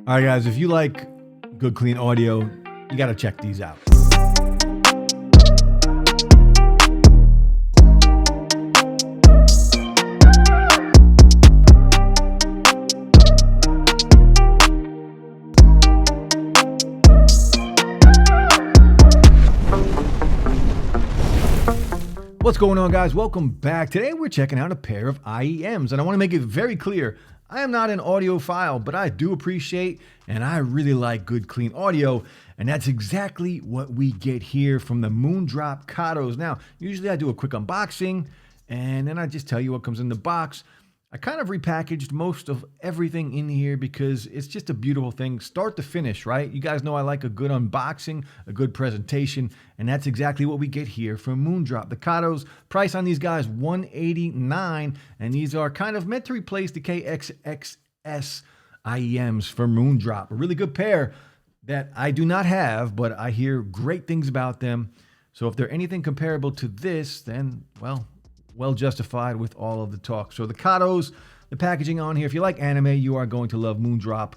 All right, guys, if you like good, clean audio, you got to check these out. What's going on, guys? Welcome back. Today we're checking out a pair of IEMs, and I want to make it very clear, I am not an audiophile, but I do appreciate and I really like good, clean audio, and that's exactly what we get here from the MOONDROP Katos. Now, usually I do a quick unboxing, and then I just tell you what comes in the box. I kind of repackaged most of everything in here because it's just a beautiful thing, start to finish, right? You guys know I like a good unboxing, a good presentation, and that's exactly what we get here from MOONDROP. The Katos, price on these guys, $189, and these are kind of meant to replace the KXXS IEMs for MOONDROP. A really good pair that I do not have, but I hear great things about them. So if they're anything comparable to this, then, well justified with all of the talk. So the Katos, the packaging on here, if you like anime, you are going to love MOONDROP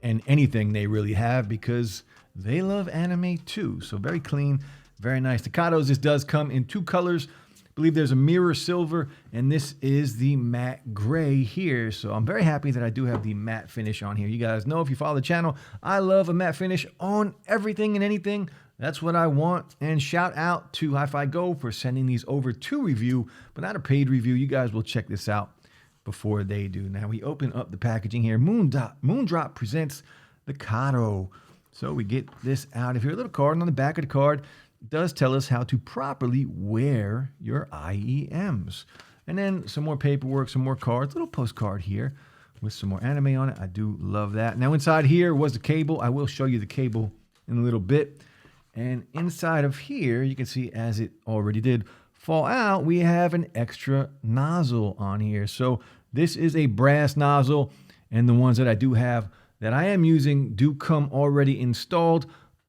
and anything they really have because they love anime too. So very clean, very nice. The Katos, this does come in two colors. I believe there's a mirror silver, and this is the matte gray here. So I'm very happy that I do have the matte finish on here. You guys know, if you follow the channel, I love a matte finish on everything and anything. That's what I want. And shout out to Hi-Fi Go for sending these over to review, but not a paid review. You guys will check this out before they do. Now we open up the packaging here. MOONDROP presents the Kato. So we get this out of here. A little card, and on the back of the card does tell us how to properly wear your IEMs. And then some more paperwork, some more cards, a little postcard here with some more anime on it. I do love that. Now inside here was the cable. I will show you the cable in a little bit. And inside of here, you can see, as it already did fall out, we have an extra nozzle on here. So this is a brass nozzle, and the ones that I do have that I am using do come already installed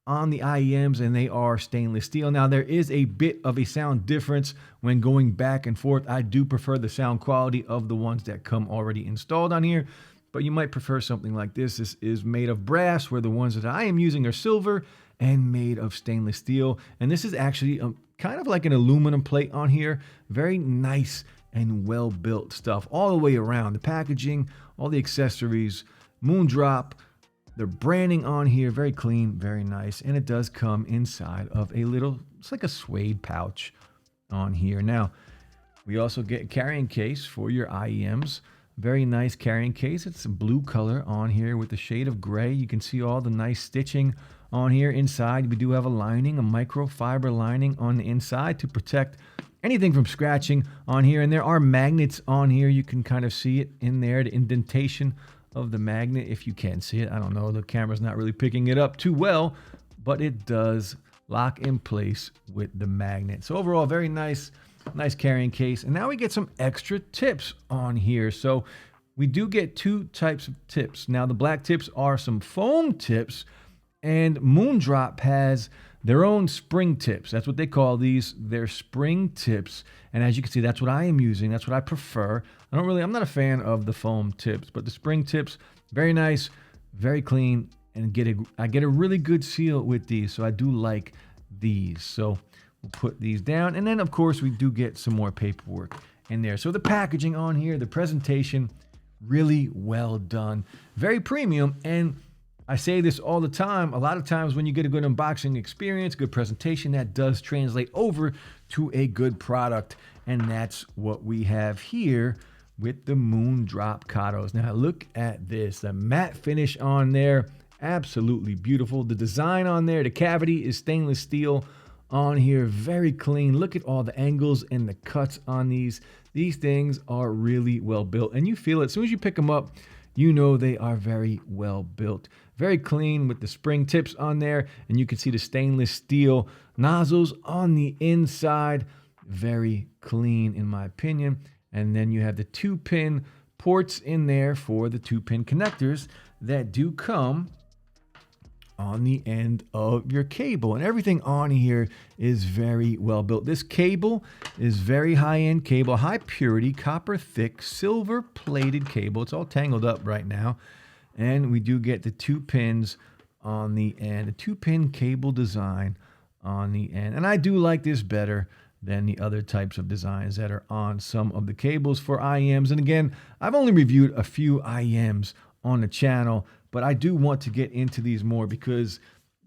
on the IEMs, and they are stainless steel. Now, there is a bit of a sound difference when going back and forth. I do prefer the sound quality of the ones that come already installed on here, but you might prefer something like this. This is made of brass, where the ones that I am using are silver and made of stainless steel. And this is actually kind of like an aluminum plate on here. Very nice and well-built stuff all the way around. The packaging, all the accessories, MOONDROP, the branding on here, very clean, very nice. And it does come inside of a little, it's like a suede pouch on here. Now, we also get a carrying case for your IEMs. Very nice carrying case. It's a blue color on here with a shade of gray. You can see all the nice stitching on here. Inside, we do have a lining, a microfiber lining on the inside to protect anything from scratching on here. And there are magnets on here. You can kind of see it in there, the indentation of the magnet, if you can see it. I don't know, the camera's not really picking it up too well, but it does lock in place with the magnet. So overall, very nice carrying case. And now we get some extra tips on here. So we do get two types of tips. Now the black tips are some foam tips, and MOONDROP has their own spring tips. That's what they call these. They're spring tips. And as you can see, that's what I am using. That's what I prefer. I'm not a fan of the foam tips, but the spring tips, very nice, very clean, and I get a really good seal with these. So I do like these. So we'll put these down. And then of course we do get some more paperwork in there. So the packaging on here, the presentation, really well done. Very premium. And I say this all the time. A lot of times when you get a good unboxing experience, good presentation, that does translate over to a good product. And that's what we have here with the MOONDROP Katos. Now look at this, the matte finish on there, absolutely beautiful. The design on there, the cavity is stainless steel on here, very clean. Look at all the angles and the cuts on these. These things are really well built, and you feel it as soon as you pick them up. You know they are very well built. Very clean with the spring tips on there. And you can see the stainless steel nozzles on the inside. Very clean in my opinion. And then you have the 2-pin ports in there for the 2-pin connectors that do come on the end of your cable, and everything on here is very well built. This cable is very high-end cable, high purity, copper thick, silver plated cable. It's all tangled up right now. And we do get the 2 pins on the end, a 2-pin cable design on the end. And I do like this better than the other types of designs that are on some of the cables for IEMs. And again, I've only reviewed a few IEMs on the channel, but I do want to get into these more because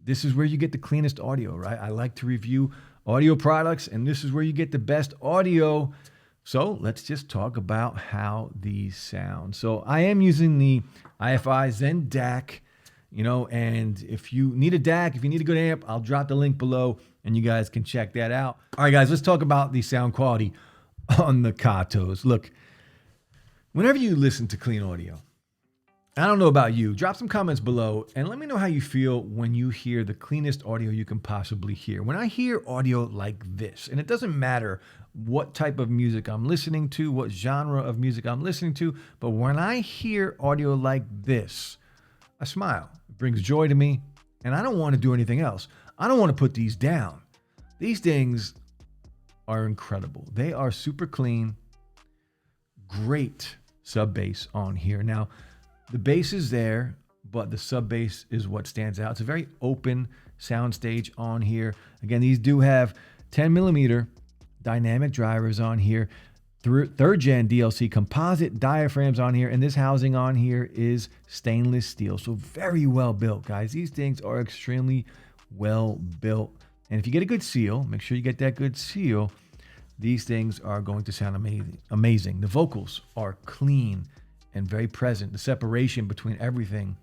this is where you get the cleanest audio, right? I like to review audio products, and this is where you get the best audio. So let's just talk about how these sound. So I am using the IFI Zen DAC, and if you need a DAC, if you need a good amp, I'll drop the link below and you guys can check that out. All right, guys, let's talk about the sound quality on the Katos. Look, whenever you listen to clean audio, I don't know about you, drop some comments below and let me know how you feel when you hear the cleanest audio you can possibly hear. When I hear audio like this, and it doesn't matter what type of music I'm listening to, what genre of music I'm listening to, but when I hear audio like this, I smile. It brings joy to me, and I don't want to do anything else. I don't want to put these down. These things are incredible. They are super clean, great sub bass on here. Now, the bass is there, but the sub bass is what stands out. It's a very open sound stage on here. Again, these do have 10 millimeter dynamic drivers on here, 3rd gen DLC composite diaphragms on here, and this housing on here is stainless steel. So very well built, guys. These things are extremely well built. And if you get a good seal, make sure you get that good seal, these things are going to sound amazing. The vocals are clean and very present. The separation between everything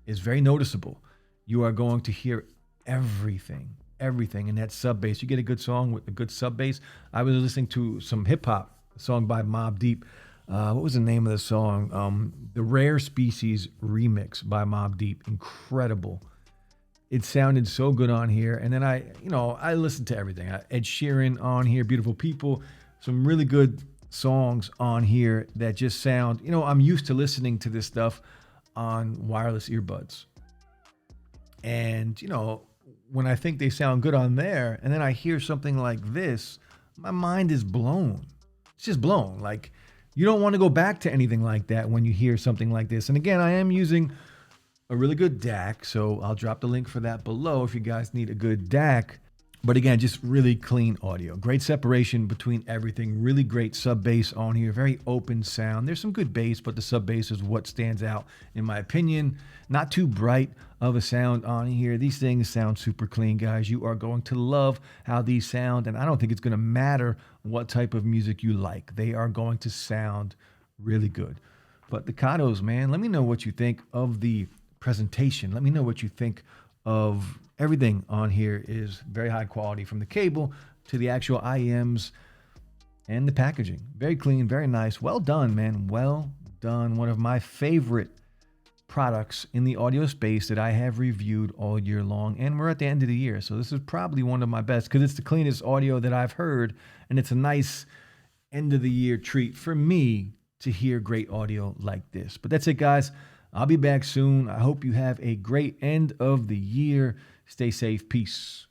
is very noticeable. You are going to hear everything in that sub bass. You get a good song with a good sub bass. I was listening to some hip hop, a song by Mobb Deep. What was the name of the song? The Rare Species remix by Mobb Deep. Incredible. It sounded so good on here. And then I listened to everything. Ed Sheeran on here, Beautiful People, some really good songs on here that just sound, I'm used to listening to this stuff on wireless earbuds. And, when I think they sound good on there, and then I hear something like this, my mind is blown. It's just blown. Like, you don't want to go back to anything like that when you hear something like this. And again, I am using a really good DAC, so I'll drop the link for that below if you guys need a good DAC. But again, just really clean audio. Great separation between everything. Really great sub bass on here. Very open sound. There's some good bass, but the sub bass is what stands out in my opinion. Not too bright of a sound on here. These things sound super clean, guys. You are going to love how these sound, and I don't think it's going to matter what type of music you like. They are going to sound really good. But the Katos, man, let me know what you think of the presentation. Let me know what you think of everything on here. Is very high quality, from the cable to the actual IEMs and the packaging. Very clean, very nice. Well done, man. Well done. One of my favorite products in the audio space that I have reviewed all year long. And we're at the end of the year, so this is probably one of my best because it's the cleanest audio that I've heard. And it's a nice end of the year treat for me to hear great audio like this. But that's it, guys. I'll be back soon. I hope you have a great end of the year. Stay safe. Peace.